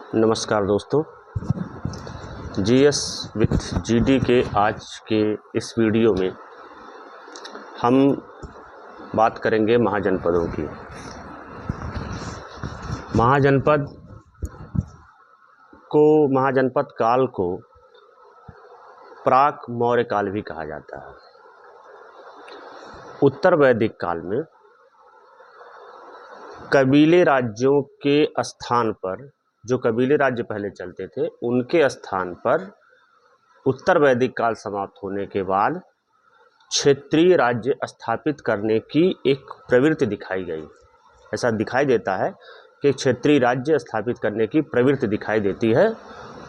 नमस्कार दोस्तों, GS with GD के आज के इस वीडियो में हम बात करेंगे महाजनपदों की। महाजनपद काल को प्राक मौर्य काल भी कहा जाता है। उत्तर वैदिक काल में कबीले राज्यों के स्थान पर, जो कबीले राज्य पहले चलते थे, उनके स्थान पर उत्तर वैदिक काल समाप्त होने के बाद क्षेत्रीय राज्य स्थापित करने की एक प्रवृत्ति दिखाई गई। ऐसा दिखाई देता है कि क्षेत्रीय राज्य स्थापित करने की प्रवृत्ति दिखाई देती है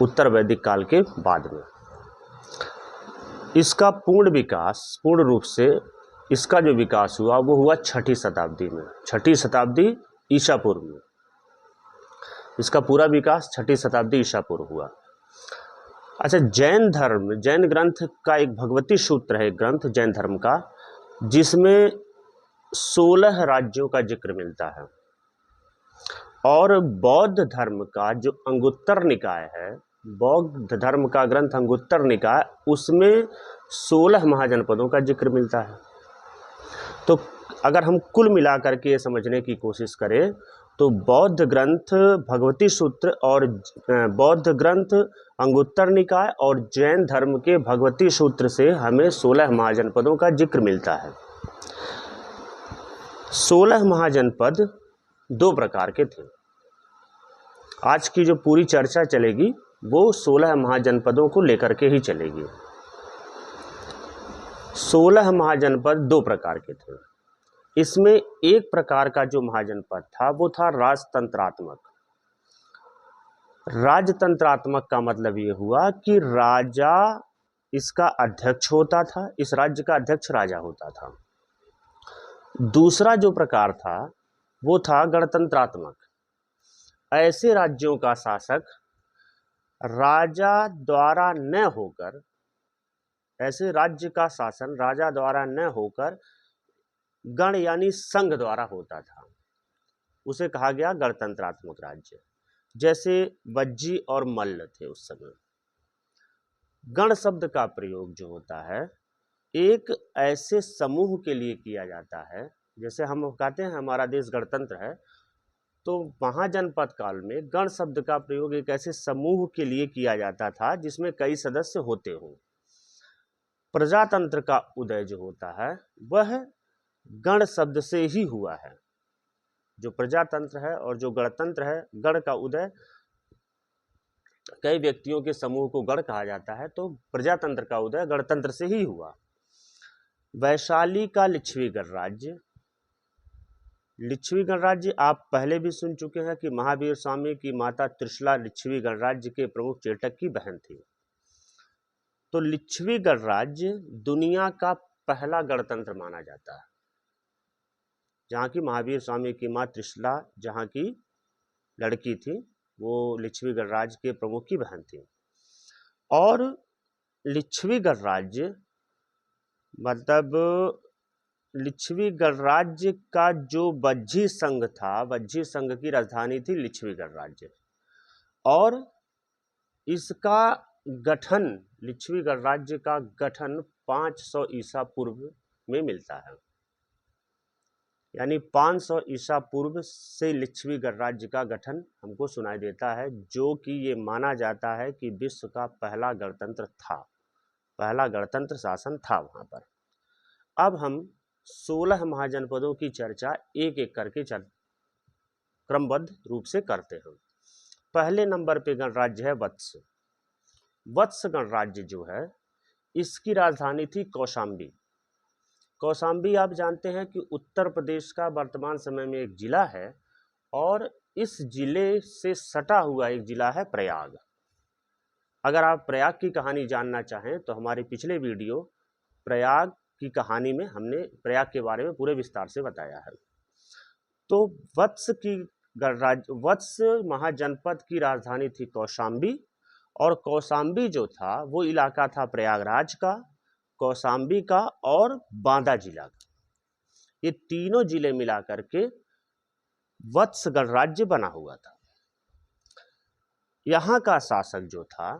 उत्तर वैदिक काल के बाद में। इसका पूर्ण रूप से इसका जो विकास हुआ वो हुआ छठी शताब्दी में, छठी शताब्दी ईसा पूर्व में। इसका पूरा विकास छठी शताब्दी ईसा पूर्व हुआ। अच्छा, जैन ग्रंथ का एक भगवती सूत्र है, ग्रंथ जैन धर्म का, जिसमें 16 राज्यों का जिक्र मिलता है। और बौद्ध धर्म का जो अंगुत्तर निकाय है, बौद्ध धर्म का ग्रंथ अंगुत्तर निकाय, उसमें 16 महाजनपदों का जिक्र मिलता है। तो अगर हम कुल मिलाकर के ये समझने की कोशिश करें तो बौद्ध ग्रंथ भगवती सूत्र और बौद्ध ग्रंथ अंगुत्तर निकाय और जैन धर्म के भगवती सूत्र से हमें 16 महाजनपदों का जिक्र मिलता है। 16 महाजनपद 2 प्रकार के थे। आज की जो पूरी चर्चा चलेगी वो 16 महाजनपदों को लेकर के ही चलेगी। 16 महाजनपद 2 प्रकार के थे। इसमें एक प्रकार का जो महाजनपद था वो था राजतंत्रात्मक। राजतंत्रात्मक का मतलब ये हुआ कि राजा इसका अध्यक्ष होता था, इस राज्य का अध्यक्ष राजा होता था। दूसरा जो प्रकार था वो था गणतंत्रात्मक। ऐसे राज्यों का शासक राजा द्वारा न होकर, ऐसे राज्य का शासन राजा द्वारा न होकर गण यानी संघ द्वारा होता था। उसे कहा गया गणतंत्रात्मक राज्य। जैसे वज्जी और मल्ल थे उस समय। गण शब्द का प्रयोग जो होता है एक ऐसे समूह के लिए किया जाता है, जैसे हम कहते हैं हमारा देश गणतंत्र है, तो महाजनपद काल में गण शब्द का प्रयोग एक ऐसे समूह के लिए किया जाता था जिसमें कई सदस्य होते हों। प्रजातंत्र का उदय जो होता है वह गण शब्द से ही हुआ है। जो प्रजातंत्र है और जो गणतंत्र है, गण का उदय, कई व्यक्तियों के समूह को गण कहा जाता है, तो प्रजातंत्र का उदय गणतंत्र से ही हुआ। वैशाली का लिच्छवी गणराज्य, लिच्छवी गणराज्य आप पहले भी सुन चुके हैं कि महावीर स्वामी की माता त्रिशला लिच्छवी गणराज्य के प्रमुख चेटक की बहन थी। तो लिच्छवी गणराज्य दुनिया का पहला गणतंत्र माना जाता है, जहाँ की महावीर स्वामी की माँ त्रिशला जहाँ की लड़की थी, वो लिच्छवी गणराज्य के प्रमुख की बहन थी। और लिच्छवी गणराज्य मतलब लिच्छवी गणराज्य का जो वज्जी संघ था, वज्जी संघ की राजधानी थी लिच्छवी गणराज्य। और इसका गठन, लिच्छवी गणराज्य का गठन 500 ईसा पूर्व में मिलता है। यानी 500 ईसा पूर्व से लिच्छवी गणराज्य का गठन हमको सुनाई देता है, जो कि ये माना जाता है कि विश्व का पहला गणतंत्र था, पहला गणतंत्र शासन था वहाँ पर। अब हम 16 महाजनपदों की चर्चा एक एक करके क्रमबद्ध रूप से करते हैं। पहले नंबर पे गणराज्य है वत्स। वत्स गणराज्य जो है इसकी राजधानी थी कौशाम्बी। कौशाम्बी आप जानते हैं कि उत्तर प्रदेश का वर्तमान समय में एक जिला है, और इस जिले से सटा हुआ एक जिला है प्रयाग। अगर आप प्रयाग की कहानी जानना चाहें तो हमारे पिछले वीडियो प्रयाग की कहानी में हमने प्रयाग के बारे में पूरे विस्तार से बताया है। तो वत्स महाजनपद की राजधानी थी कौशाम्बी, और कौशाम्बी जो था वो इलाका था प्रयागराज का, कौशाम्बी का और बांदा जिला का। ये तीनों जिले मिलाकर के वत्स गणराज्य बना हुआ था। यहाँ का शासक जो था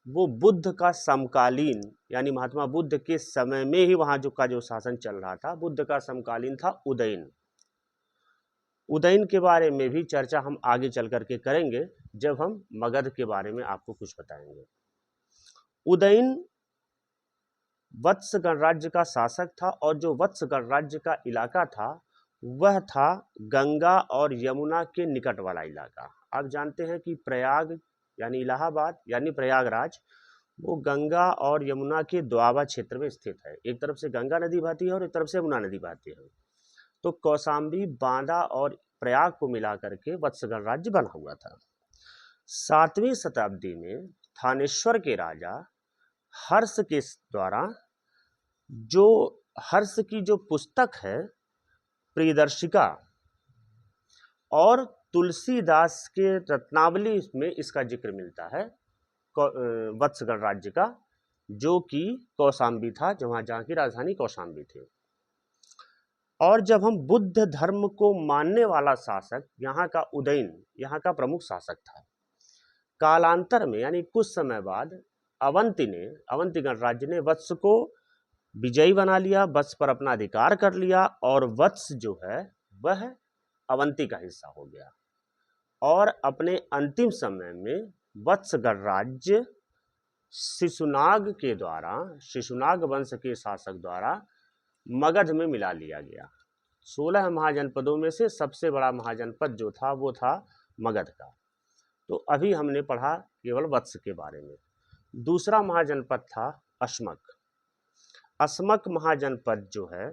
वो बुद्ध का समकालीन, यानी महात्मा बुद्ध के समय में ही वहाँ जो शासन चल रहा था, बुद्ध का समकालीन था उदयन। उदयन के बारे में भी चर्चा हम आगे चल करके करेंगे जब हम मगध के बारे में आपको कुछ बताएंगे। उदयन वत्स गणराज्य का शासक था और जो वत्स गणराज्य का इलाका था वह था गंगा और यमुना के निकट वाला इलाका। आप जानते हैं कि प्रयाग यानी इलाहाबाद यानी प्रयागराज वो गंगा और यमुना के दोआबा क्षेत्र में स्थित है। एक तरफ से गंगा नदी बहती है और एक तरफ से यमुना नदी बहती है। तो कौशाम्बी, बांदा और प्रयाग को मिला करके वत्स गणराज्य बना हुआ था। 7वीं शताब्दी में थानेश्वर के राजा हर्ष के द्वारा जो हर्ष की जो पुस्तक है प्रियदर्शिका और तुलसीदास के रत्नावली में इसका जिक्र मिलता है वत्स गणराज्य का, जो कि कौशाम्बी था, जहाँ की राजधानी कौशाम्बी थी। और जब हम बुद्ध धर्म को मानने वाला शासक यहाँ का उदयन यहाँ का प्रमुख शासक था। कालांतर में यानी कुछ समय बाद अवंती गणराज्य ने वत्स को विजयी बना लिया, वत्स पर अपना अधिकार कर लिया और वत्स जो है वह अवंती का हिस्सा हो गया। और अपने अंतिम समय में वत्स गणराज्य शिशुनाग वंश के शासक द्वारा मगध में मिला लिया गया। 16 महाजनपदों में से सबसे बड़ा महाजनपद जो था वो था मगध का। तो अभी हमने पढ़ा केवल वत्स के बारे में। दूसरा महाजनपद था अश्मक। अश्मक महाजनपद जो है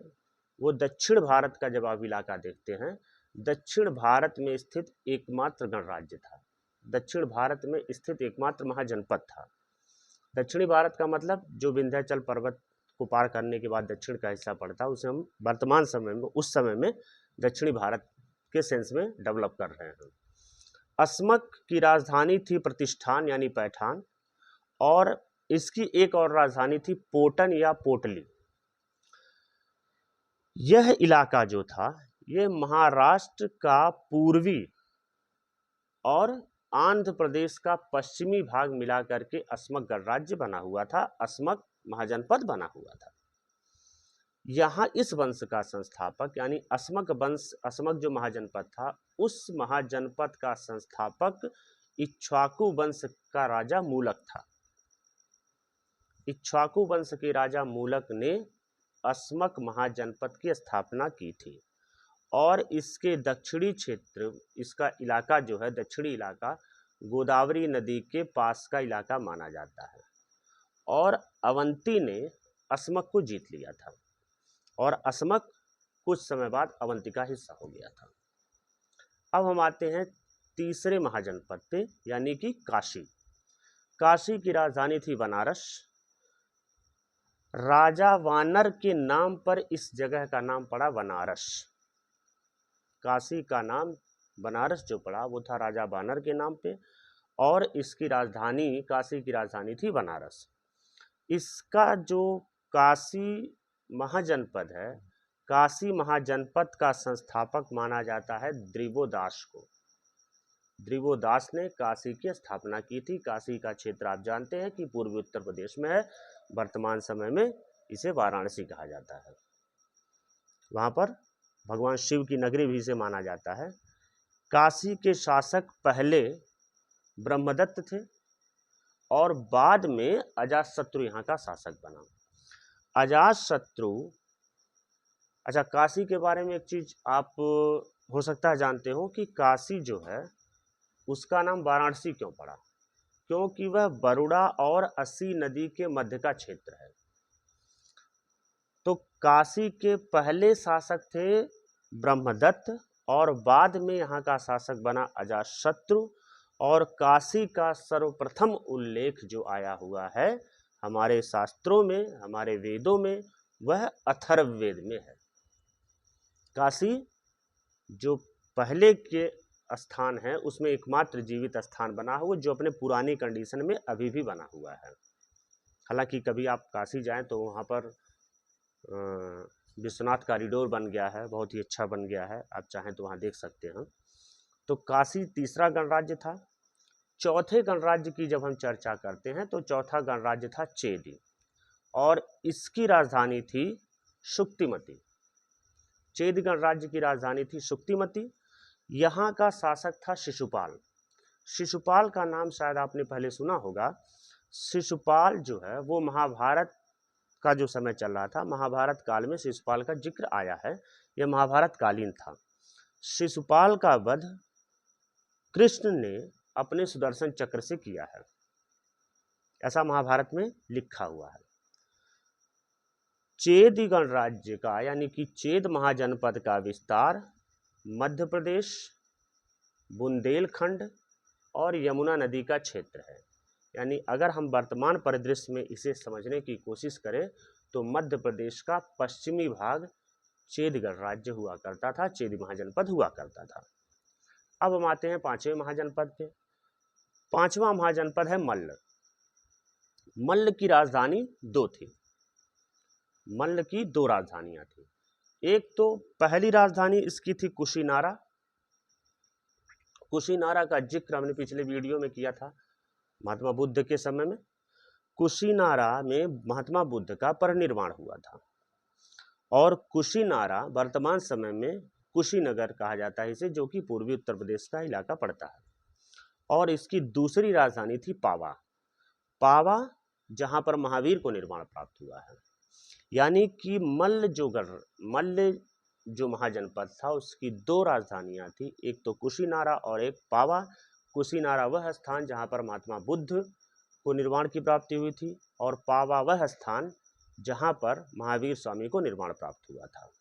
वो दक्षिण भारत का, जब आप इलाका देखते हैं, दक्षिण भारत में स्थित एकमात्र गणराज्य था, दक्षिण भारत में स्थित एकमात्र महाजनपद था। दक्षिणी भारत का मतलब जो विंध्याचल पर्वत को पार करने के बाद दक्षिण का हिस्सा पड़ता है, उसे हम वर्तमान समय में उस समय में दक्षिणी भारत के सेंस में डेवलप कर रहे हैं। अश्मक की राजधानी थी प्रतिष्ठान यानी पैठान, और इसकी एक और राजधानी थी पोटन या पोटली। यह इलाका जो था ये महाराष्ट्र का पूर्वी और आंध्र प्रदेश का पश्चिमी भाग मिला करके अश्मक गणराज्य बना हुआ था, अश्मक महाजनपद बना हुआ था। यहाँ इस वंश का संस्थापक यानी अश्मक जो महाजनपद था, उस महाजनपद का संस्थापक इक्ष्वाकु वंश का राजा मूलक था। इक्ष्वाकु वंश के राजा मूलक ने अश्मक महाजनपद की स्थापना की थी और इसके दक्षिणी क्षेत्र, इसका इलाका जो है दक्षिणी इलाका गोदावरी नदी के पास का इलाका माना जाता है। और अवंती ने अश्मक को जीत लिया था और अश्मक कुछ समय बाद अवंती का हिस्सा हो गया था। अब हम आते हैं तीसरे महाजनपद पे यानी कि काशी। काशी की राजधानी थी बनारस। राजा वानर के नाम पर इस जगह का नाम पड़ा बनारस। काशी का नाम बनारस जो पड़ा वो था राजा वानर के नाम पे, और इसकी राजधानी, काशी की राजधानी थी बनारस। इसका जो काशी महाजनपद है, काशी महाजनपद का संस्थापक माना जाता है द्रिवोदास को। द्रिवोदास ने काशी की स्थापना की थी। काशी का क्षेत्र आप जानते हैं कि पूर्वी उत्तर प्रदेश में है, वर्तमान समय में इसे वाराणसी कहा जाता है। वहाँ पर भगवान शिव की नगरी भी इसे माना जाता है। काशी के शासक पहले ब्रह्मदत्त थे और बाद में अजातशत्रु यहाँ का शासक बना। अजातशत्रु, अच्छा काशी के बारे में एक चीज आप हो सकता है जानते हो कि काशी जो है उसका नाम वाराणसी क्यों पड़ा, क्योंकि वह बरुड़ा और अस्सी नदी के मध्य का क्षेत्र है। तो काशी के पहले शासक थे ब्रह्मदत्त और बाद में यहाँ का शासक बना अजातशत्रु। और काशी का सर्वप्रथम उल्लेख जो आया हुआ है हमारे शास्त्रों में, हमारे वेदों में, वह अथर्ववेद में है। काशी जो पहले के स्थान है उसमें एकमात्र जीवित स्थान बना हुआ जो अपने पुरानी कंडीशन में अभी भी बना हुआ है। हालांकि कभी आप काशी जाएं तो वहाँ पर विश्वनाथ कॉरिडोर बन गया है, बहुत ही अच्छा बन गया है, आप चाहें तो वहाँ देख सकते हैं। तो काशी तीसरा गणराज्य था। चौथे गणराज्य की जब हम चर्चा करते हैं तो चौथा गणराज्य था चेदी और इसकी राजधानी थी शुक्तिमती। चेद गणराज्य की राजधानी थी शुक्तिमती। यहाँ का शासक था शिशुपाल। शिशुपाल का नाम शायद आपने पहले सुना होगा। शिशुपाल जो है वो महाभारत का जो समय चल रहा था, महाभारत काल में शिशुपाल का जिक्र आया है, यह महाभारत कालीन था। शिशुपाल का वध कृष्ण ने अपने सुदर्शन चक्र से किया है, ऐसा महाभारत में लिखा हुआ है। चेद गणराज्य का यानी कि चेद महाजनपद का विस्तार मध्य प्रदेश, बुंदेलखंड और यमुना नदी का क्षेत्र है। यानी अगर हम वर्तमान परिदृश्य में इसे समझने की कोशिश करें तो मध्य प्रदेश का पश्चिमी भाग चेद गणराज्य हुआ करता था, चेद महाजनपद हुआ करता था। अब हम आते हैं पांचवें महाजनपद पे। पांचवा महाजनपद है मल्ल। मल्ल की राजधानी दो थी। मल्ल की दो राजधानियां थी। एक तो पहली राजधानी इसकी थी कुशीनारा। कुशीनारा का जिक्र हमने पिछले वीडियो में किया था महात्मा बुद्ध के समय में। कुशीनारा में महात्मा बुद्ध का परिनिर्वाण हुआ था और कुशीनारा वर्तमान समय में कुशीनगर कहा जाता है इसे, जो कि पूर्वी उत्तर प्रदेश का इलाका पड़ता है। और इसकी दूसरी राजधानी थी पावा। पावा जहां पर महावीर को निर्वाण प्राप्त हुआ है। यानी कि मल्ल जो महाजनपद था उसकी दो राजधानियां थी, एक तो कुशीनारा और एक पावा। कुशीनारा वह स्थान जहां पर महात्मा बुद्ध को निर्वाण की प्राप्ति हुई थी और पावा वह स्थान जहां पर महावीर स्वामी को निर्वाण प्राप्त हुआ था।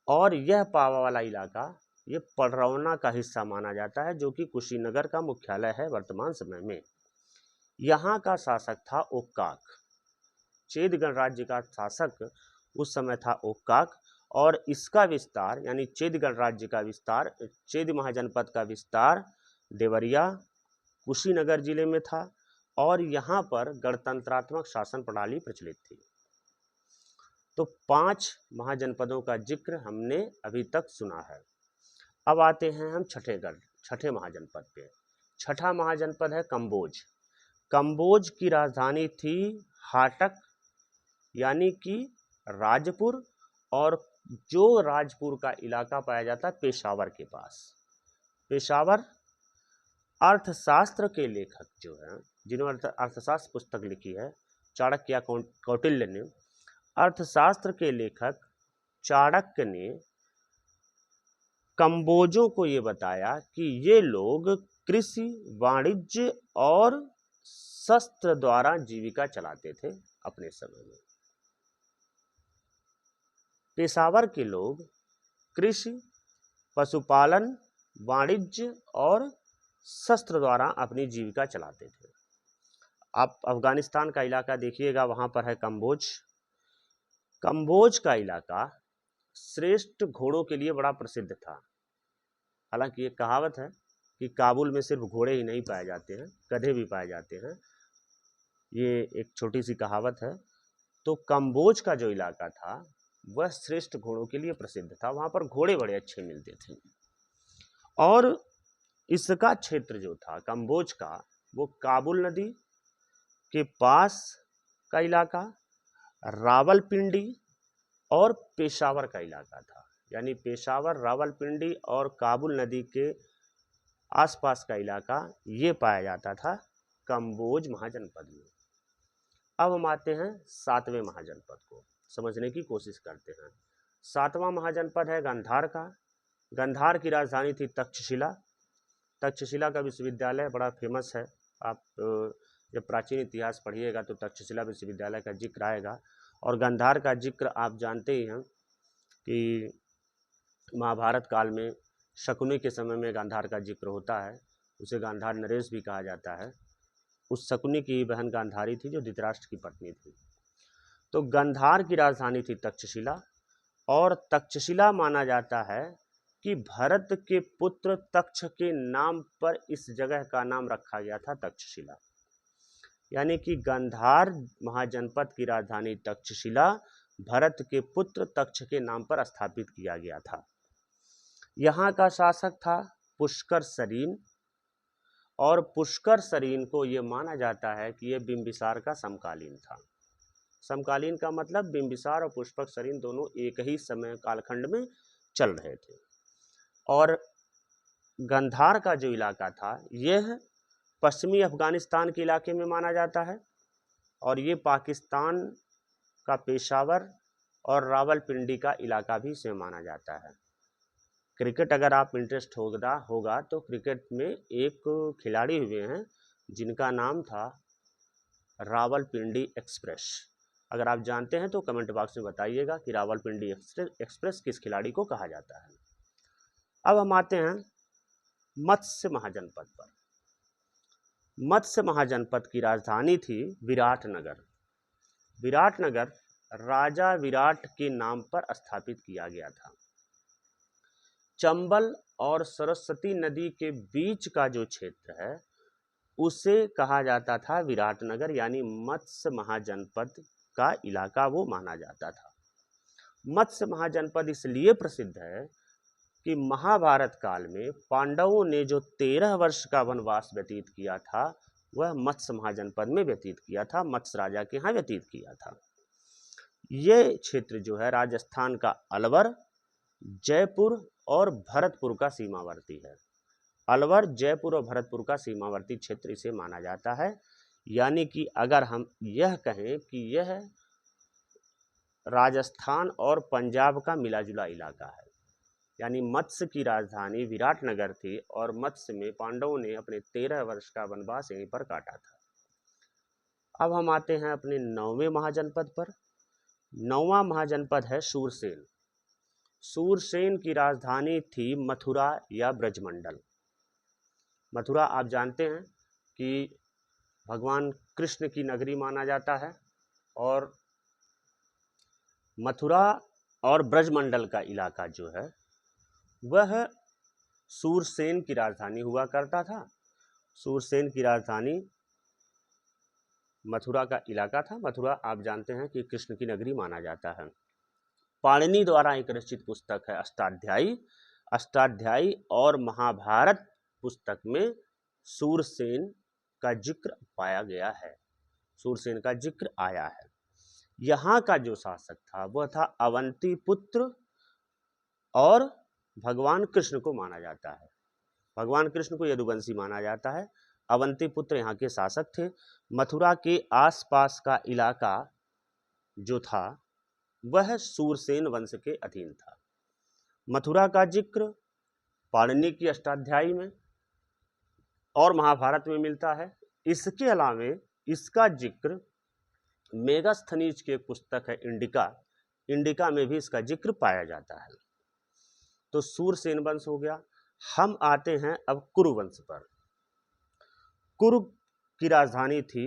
और यह पावा वाला इलाका ये पडरौना का हिस्सा माना जाता है, जो कि कुशीनगर का मुख्यालय है वर्तमान समय में। यहाँ का शासक था ओक्काक। चेद गणराज्य का शासक उस समय था ओक्काक और इसका विस्तार यानी चेद गणराज्य का विस्तार, चेद महाजनपद का विस्तार देवरिया कुशीनगर जिले में था और यहाँ पर गणतंत्रात्मक शासन प्रणाली प्रचलित थी। तो 5 महाजनपदों का जिक्र हमने अभी तक सुना है। अब आते हैं हम छठे महाजनपद पे। छठा महाजनपद है कंबोज। कंबोज की राजधानी थी हाटक यानी कि राजपुर, और जो राजपुर का इलाका पाया जाता है पेशावर के पास। पेशावर अर्थशास्त्र के लेखक जो हैं, जिन्होंने अर्थशास्त्र पुस्तक लिखी है, चाणक्य या कौटिल्य ने, अर्थशास्त्र के लेखक चाणक्य ने कंबोजों को ये बताया कि ये लोग कृषि, वाणिज्य और शस्त्र द्वारा जीविका चलाते थे अपने समय में। पेशावर के लोग कृषि, पशुपालन, वाणिज्य और शस्त्र द्वारा अपनी जीविका चलाते थे। आप अफगानिस्तान का इलाका देखिएगा, वहाँ पर है कंबोज। कंबोज का इलाका श्रेष्ठ घोड़ों के लिए बड़ा प्रसिद्ध था। हालांकि ये कहावत है कि काबुल में सिर्फ घोड़े ही नहीं पाए जाते हैं, गधे भी पाए जाते हैं। ये एक छोटी सी कहावत है। तो कंबोज का जो इलाका था वह श्रेष्ठ घोड़ों के लिए प्रसिद्ध था। वहाँ पर घोड़े बड़े अच्छे मिलते थे। और इसका क्षेत्र जो था कंबोज का, वो काबुल नदी के पास का इलाका, रावलपिंडी और पेशावर का इलाका था। यानी पेशावर, रावलपिंडी और काबुल नदी के आसपास का इलाका ये पाया जाता था कंबोज महाजनपद में। अब हम आते हैं 7वें महाजनपद को समझने की कोशिश करते हैं। 7वां महाजनपद है गांधार का। गांधार की राजधानी थी तक्षशिला। तक्षशिला का विश्वविद्यालय बड़ा फेमस है। आप जब प्राचीन इतिहास पढ़िएगा तो तक्षशिला विश्वविद्यालय का जिक्र आएगा। और गांधार का जिक्र आप जानते ही हैं कि महाभारत काल में शकुनी के समय में गांधार का जिक्र होता है। उसे गांधार नरेश भी कहा जाता है। उस शकुनी की बहन गांधारी थी जो धृतराष्ट्र की पत्नी थी। तो गांधार की राजधानी थी तक्षशिला और तक्षशिला माना जाता है कि भरत के पुत्र तक्ष के नाम पर इस जगह का नाम रखा गया था तक्षशिला। यानी कि गांधार महाजनपद की राजधानी तक्षशिला भरत के पुत्र तक्ष के नाम पर स्थापित किया गया था। यहाँ का शासक था पुष्कर सरीन और पुष्कर सरीन को ये माना जाता है कि ये बिंबिसार का समकालीन था। समकालीन का मतलब बिंबिसार और पुष्कर सरीन दोनों एक ही समय कालखंड में चल रहे थे। और गंधार का जो इलाका था यह पश्चिमी अफगानिस्तान के इलाके में माना जाता है, और ये पाकिस्तान का पेशावर और रावलपिंडी का इलाका भी इसे माना जाता है। क्रिकेट अगर आप इंटरेस्ट होगा तो क्रिकेट में एक खिलाड़ी हुए हैं जिनका नाम था रावलपिंडी एक्सप्रेस। अगर आप जानते हैं तो कमेंट बॉक्स में बताइएगा कि रावलपिंडी एक्सप्रेस किस खिलाड़ी को कहा जाता है। अब हम आते हैं मत्स्य महाजनपद पर। मत्स्य महाजनपद की राजधानी थी विराटनगर। विराटनगर राजा विराट के नाम पर स्थापित किया गया था। चंबल और सरस्वती नदी के बीच का जो क्षेत्र है उसे कहा जाता था विराटनगर, यानी मत्स्य महाजनपद का इलाका वो माना जाता था। मत्स्य महाजनपद इसलिए प्रसिद्ध है कि महाभारत काल में पांडवों ने जो 13 वर्ष का वनवास व्यतीत किया था वह मत्स्य महाजनपद में व्यतीत किया था, मत्स्य राजा के यहाँ व्यतीत किया था। ये क्षेत्र जो है राजस्थान का अलवर, जयपुर और भरतपुर का सीमावर्ती है। अलवर, जयपुर और भरतपुर का सीमावर्ती क्षेत्र इसे माना जाता है। यानी कि अगर हम यह कहें कि यह राजस्थान और पंजाब का मिला जुला इलाका है, यानी मत्स्य की राजधानी विराटनगर थी और मत्स्य में पांडवों ने अपने 13 वर्ष का वनवास यहीं पर काटा था। अब हम आते हैं अपने 9वें महाजनपद पर। 9वां महाजनपद है सूरसेन। सूरसेन की राजधानी थी मथुरा या ब्रजमंडल। मथुरा आप जानते हैं कि भगवान कृष्ण की नगरी माना जाता है, और मथुरा और ब्रजमंडल का इलाका जो है वह सूरसेन की राजधानी हुआ करता था। सूरसेन की राजधानी मथुरा का इलाका था। मथुरा आप जानते हैं कि कृष्ण की नगरी माना जाता है। पाणिनि द्वारा एक रचित पुस्तक है अष्टाध्यायी। अष्टाध्यायी और महाभारत पुस्तक में सूरसेन का जिक्र पाया गया है, सूरसेन का जिक्र आया है। यहाँ का जो शासक था वह था अवंती पुत्र, और भगवान कृष्ण को माना जाता है, भगवान कृष्ण को यदुवंशी माना जाता है। अवंती पुत्र यहाँ के शासक थे। मथुरा के आसपास का इलाका जो था वह सूरसेन वंश के अधीन था। मथुरा का जिक्र पाणिनि की अष्टाध्यायी में और महाभारत में मिलता है। इसके अलावा इसका जिक्र मेगास्थनीज की एक पुस्तक है इंडिका, इंडिका में भी इसका जिक्र पाया जाता है। तो सूरसेन वंश हो गया। हम आते हैं अब कुरु वंश पर। कुरु की राजधानी थी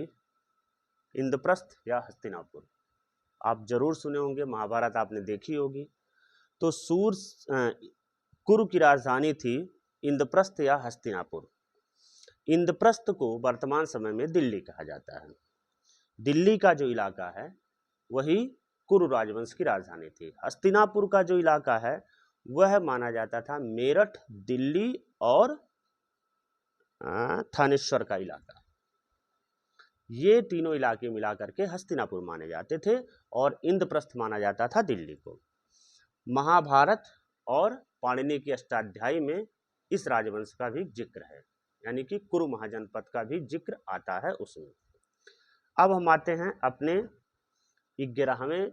इंद्रप्रस्थ या हस्तिनापुर। आप जरूर सुने होंगे, महाभारत आपने देखी होगी। तो कुरु की राजधानी थी इंद्रप्रस्थ या हस्तिनापुर। इंद्रप्रस्थ को वर्तमान समय में दिल्ली कहा जाता है। दिल्ली का जो इलाका है वही कुरु राजवंश की राजधानी थी। हस्तिनापुर का जो इलाका है वह माना जाता था मेरठ, दिल्ली और थानेश्वर का इलाका। ये तीनों इलाके मिलाकर के हस्तिनापुर माने जाते थे, और इंद्रप्रस्थ माना जाता था दिल्ली को। महाभारत और पाणिनि की अष्टाध्यायी में इस राजवंश का भी जिक्र है, यानी कि कुरु महाजनपद का भी जिक्र आता है उसमें। अब हम आते हैं अपने 11वें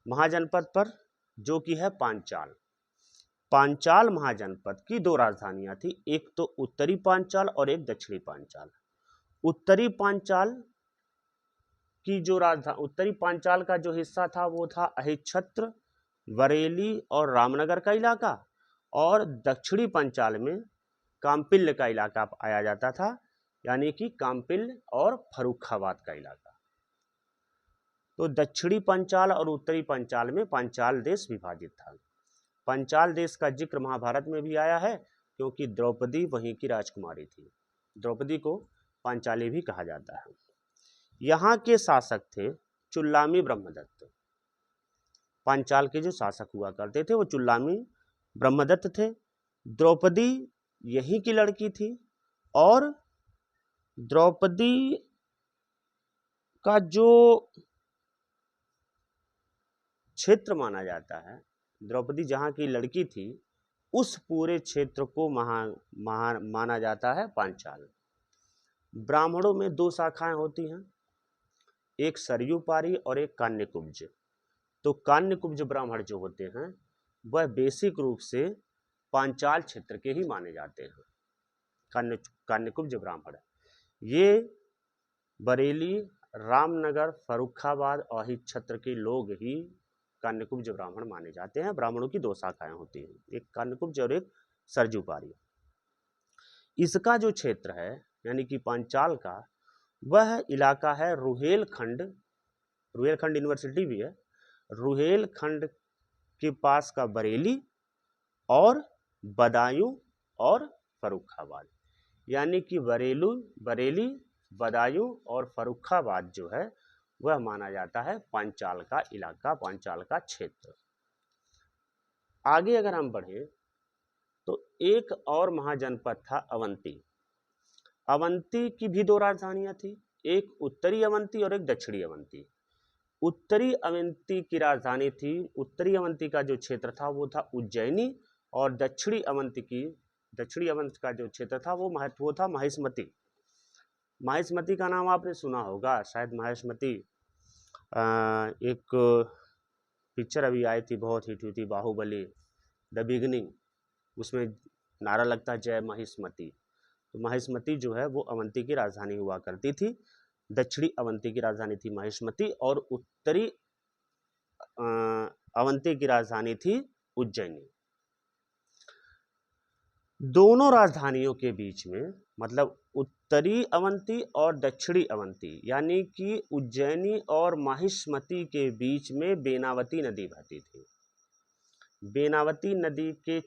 महाजनपद पर, जो कि है पांचाल। पांचाल महाजनपद की 2 राजधानियां थी, एक तो उत्तरी पांचाल और एक दक्षिणी पांचाल। उत्तरी पांचाल की जो राजधानी, उत्तरी पांचाल का जो हिस्सा था वो था अहिच्छत्र, बरेली और रामनगर का इलाका, और दक्षिणी पांचाल में काम्पिल्य का इलाका आया जाता था, यानी कि काम्पिल्य और फर्रुखाबाद का इलाका। तो दक्षिणी पांचाल और उत्तरी पांचाल में पांचाल देश विभाजित था। पांचाल देश का जिक्र महाभारत में भी आया है, क्योंकि द्रौपदी वहीं की राजकुमारी थी। द्रौपदी को पांचाली भी कहा जाता है। यहाँ के शासक थे चुल्लामी ब्रह्मदत्त। पांचाल के जो शासक हुआ करते थे वो चुल्लामी ब्रह्मदत्त थे। द्रौपदी यहीं की लड़की थी और द्रौपदी का जो क्षेत्र माना जाता है, द्रौपदी जहाँ की लड़की थी, उस पूरे क्षेत्र को माना जाता है पांचाल। ब्राह्मणों में दो शाखाएं होती हैं, एक सरयू पारी और एक कान्यकुब्ज। तो कान्यकुब्ज ब्राह्मण जो होते हैं वह बेसिक रूप से पांचाल क्षेत्र के ही माने जाते हैं। कान्यकुब्ज ब्राह्मण ये बरेली, रामनगर, फर्रुखाबाद और ही क्षेत्र के लोग ही कान्यकुब्ज ब्राह्मण माने जाते हैं। ब्राह्मणों की दो शाखाएं होती हैं, एक कान्यकुब्ज और एक सरजूपारी। इसका जो क्षेत्र है यानी कि पांचाल का, वह इलाका है रुहेलखंड, रुहेलखंड यूनिवर्सिटी भी है, रुहेलखंड के पास का बरेली और बदायूं और फर्रुखाबाद। यानी कि बरेली, बदायूं और फर्रुखाबाद जो है वह माना जाता है पांचाल का इलाका, पांचाल का क्षेत्र। आगे अगर हम बढ़े तो एक और महाजनपद था अवंती। अवंती की भी दो राजधानियां थी, एक उत्तरी अवंती और एक दक्षिणी अवंती। उत्तरी अवंती की राजधानी थी, उत्तरी अवंती का जो क्षेत्र था वो था उज्जैनी, और दक्षिणी अवंत का जो क्षेत्र था वो था महिष्मती। महिष्मती का नाम आपने सुना होगा शायद। महिष्मती एक पिक्चर अभी आई थी, बहुत हिट हुई थी, बाहुबली द बिगिनिंग, उसमें नारा लगता है जय महिष्मती। तो महिष्मती जो है वो अवंती की राजधानी हुआ करती थी। दक्षिणी अवंती की राजधानी थी महिष्मती और उत्तरी अवंती की राजधानी थी उज्जैनी। दोनों राजधानियों के बीच में, मतलब उत्तरी अवंती और दक्षिणी अवंती यानी कि उज्जैनी और महिष्मती के बीच में बेनावती नदी बहती थी। बेनावती नदी के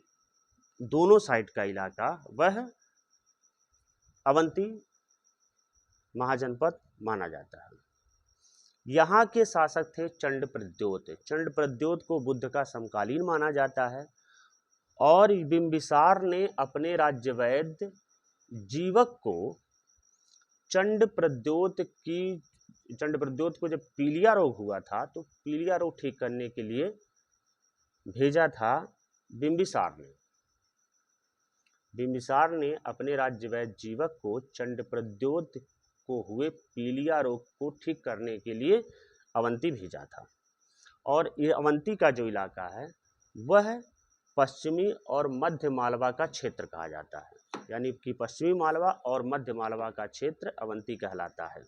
दोनों साइड का इलाका वह अवंती महाजनपद माना जाता है। यहाँ के शासक थे चंड प्रद्योत। चंड प्रद्योत को बुद्ध का समकालीन माना जाता है और बिंबिसार ने अपने राज्य वैद्य जीवक को चंड प्रद्योत को जब पीलिया रोग हुआ था तो पीलिया रोग ठीक करने के लिए भेजा था बिंबिसार ने। बिंबिसार ने अपने राज्य वैद्य जीवक को चंड प्रद्योत को हुए पीलिया रोग को ठीक करने के लिए अवंती भेजा था। और ये अवंती का जो इलाका है वह पश्चिमी और मध्य मालवा का क्षेत्र कहा जाता है, यानी कि पश्चिमी मालवा और मध्य मालवा का क्षेत्र अवंती कहलाता है।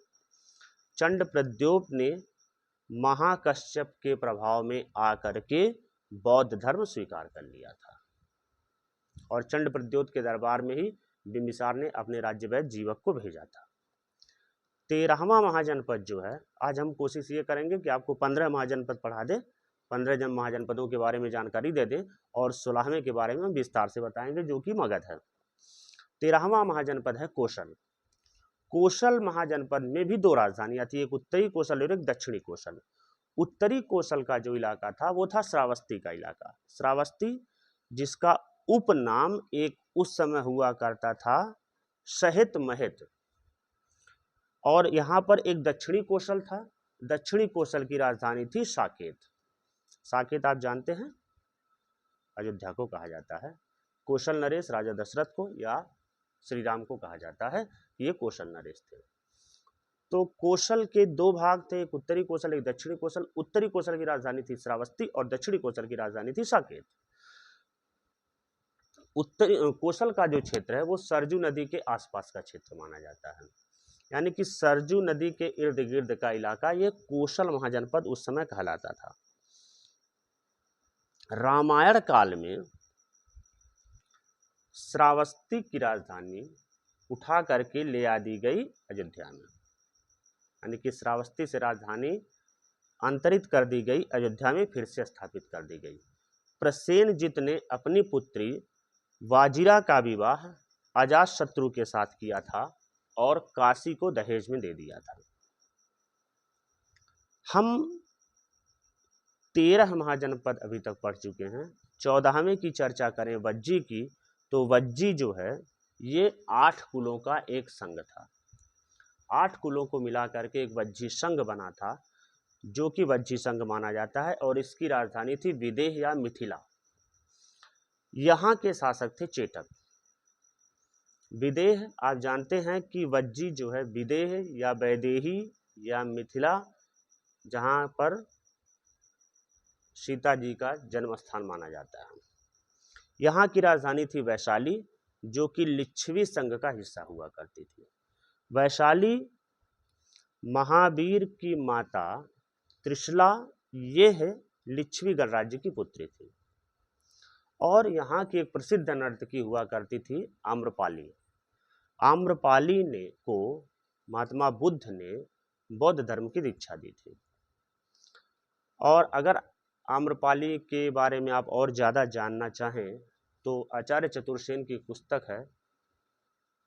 चंड प्रद्योत ने महाकश्यप के प्रभाव में आकर के बौद्ध धर्म स्वीकार कर लिया था और चंड प्रद्योत के दरबार में ही बिंबिसार ने अपने राज्य वैद्य जीवक को भेजा था। 13वां महाजनपद जो है, आज हम कोशिश ये करेंगे कि आपको 15 महाजनपद पढ़ा दे, 15 महाजनपदों के बारे में जानकारी दे दें और 16वें के बारे में विस्तार से बताएंगे जो कि मगध है। 13वां महाजनपद है कोशल। कोशल महाजनपद में भी दो राजधानियां थी, एक उत्तरी कोशल और एक दक्षिणी कोशल। उत्तरी कोशल का जो इलाका था वो था श्रावस्ती का इलाका। श्रावस्ती जिसका उपनाम एक उस समय हुआ करता था सहित महित। और यहां पर एक दक्षिणी कोशल था। दक्षिणी कोशल की राजधानी थी साकेत। साकेत आप जानते हैं अयोध्या को कहा जाता है। कौशल नरेश राजा दशरथ को या श्री राम को कहा जाता है कि ये कौशल नरेश थे। तो कौशल के दो भाग थे, एक उत्तरी कौशल एक दक्षिणी कौशल। उत्तरी कौशल की राजधानी थी श्रावस्ती और दक्षिणी कौशल की राजधानी थी साकेत। उत्तरी कौशल का जो क्षेत्र है वो सरजू नदी के आसपास का क्षेत्र माना जाता है, यानी कि सरजू नदी के इर्द गिर्द का इलाका ये कौशल महाजनपद उस समय कहलाता था। रामायण काल में श्रावस्ती की राजधानी उठा करके ले आ दी गई अयोध्या में, यानी कि श्रावस्ती से राजधानी अंतरित कर दी गई, अयोध्या में फिर से स्थापित कर दी गई। प्रसेनजित ने अपनी पुत्री वाजिरा का विवाह अजातशत्रु के साथ किया था और काशी को दहेज में दे दिया था। हम 13 महाजनपद अभी तक पढ़ चुके हैं। 14वें की चर्चा करें वज्जी की, तो वज्जी जो है ये 8 कुलों का एक संघ था। 8 कुलों को मिला करके एक वज्जी संघ बना था, जो कि वज्जी संघ माना जाता है, और इसकी राजधानी थी विदेह या मिथिला। यहाँ के शासक थे चेटक। विदेह आप जानते हैं कि वज्जी जो है विदेह या वैदेही या मिथिला, जहाँ पर सीता जी का जन्म स्थान माना जाता है। यहाँ की राजधानी थी वैशाली, जो कि लिच्छवी संघ का हिस्सा हुआ करती थी। वैशाली महावीर की माता त्रिशला ये है लिच्छवी गणराज्य की पुत्री थी, और यहाँ की एक प्रसिद्ध नर्तकी हुआ करती थी आम्रपाली। आम्रपाली ने को महात्मा बुद्ध ने बौद्ध धर्म की दीक्षा दी थी। और अगर आम्रपाली के बारे में आप और ज़्यादा जानना चाहें तो आचार्य चतुर्सेन की पुस्तक है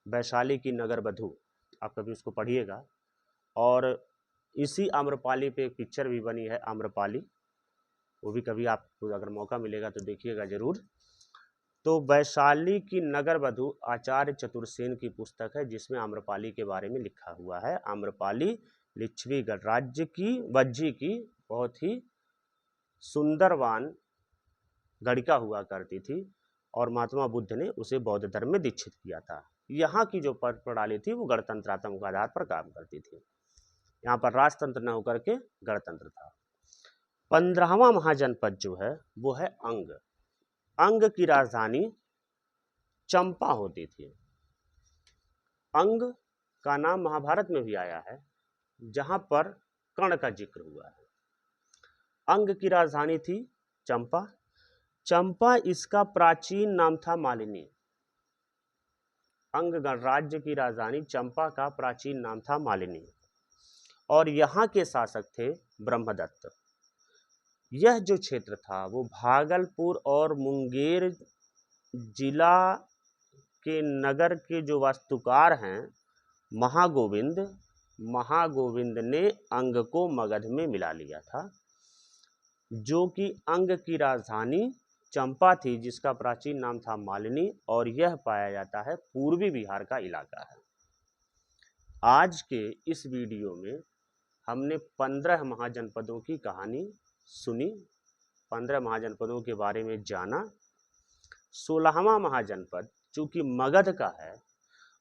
वैशाली की नगर वधू, आप कभी उसको पढ़िएगा। और इसी आम्रपाली पे एक पिक्चर भी बनी है आम्रपाली, वो भी कभी आपको अगर मौका मिलेगा तो देखिएगा ज़रूर। तो वैशाली की नगर वधू आचार्य चतुर्सेन की पुस्तक है, जिसमें आम्रपाली के बारे में लिखा हुआ है। आम्रपाली लिच्छवी गणराज्य की वज्जी की बहुत ही सुंदरवान गणिका हुआ करती थी, और महात्मा बुद्ध ने उसे बौद्ध धर्म में दीक्षित किया था। यहाँ की जो प्रणाली थी वो गणतंत्रात्मक के आधार पर काम करती थी। यहाँ पर राजतंत्र न होकर के गणतंत्र था। 15वां महाजनपद जो है वो है अंग। अंग की राजधानी चंपा होती थी। अंग का नाम महाभारत में भी आया है, जहां पर कर्ण का जिक्र हुआ है। अंग की राजधानी थी चंपा। चंपा इसका प्राचीन नाम था मालिनी। अंग गणराज्य की राजधानी चंपा का प्राचीन नाम था मालिनी, और यहाँ के शासक थे ब्रह्मदत्त। यह जो क्षेत्र था वो भागलपुर और मुंगेर जिला के नगर के जो वास्तुकार हैं महागोविंद ने अंग को मगध में मिला लिया था, जो कि अंग की राजधानी चंपा थी, जिसका प्राचीन नाम था मालिनी, और यह पाया जाता है पूर्वी बिहार का इलाका है। आज के इस वीडियो में हमने 15 महाजनपदों की कहानी सुनी, 15 महाजनपदों के बारे में जाना। 16वां महाजनपद चूंकि मगध का है,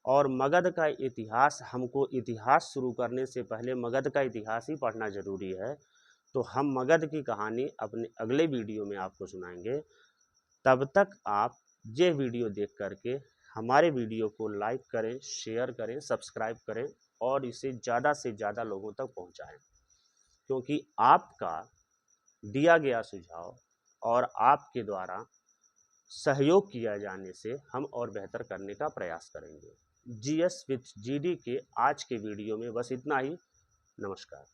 और मगध का इतिहास, हमको इतिहास शुरू करने से पहले मगध का इतिहास ही पढ़ना जरूरी है, तो हम मगध की कहानी अपने अगले वीडियो में आपको सुनाएंगे। तब तक आप ये वीडियो देख करके हमारे वीडियो को लाइक करें, शेयर करें, सब्सक्राइब करें, और इसे ज़्यादा से ज़्यादा लोगों तक पहुंचाएं, क्योंकि आपका दिया गया सुझाव और आपके द्वारा सहयोग किया जाने से हम और बेहतर करने का प्रयास करेंगे। GS with GD के आज के वीडियो में बस इतना ही। नमस्कार।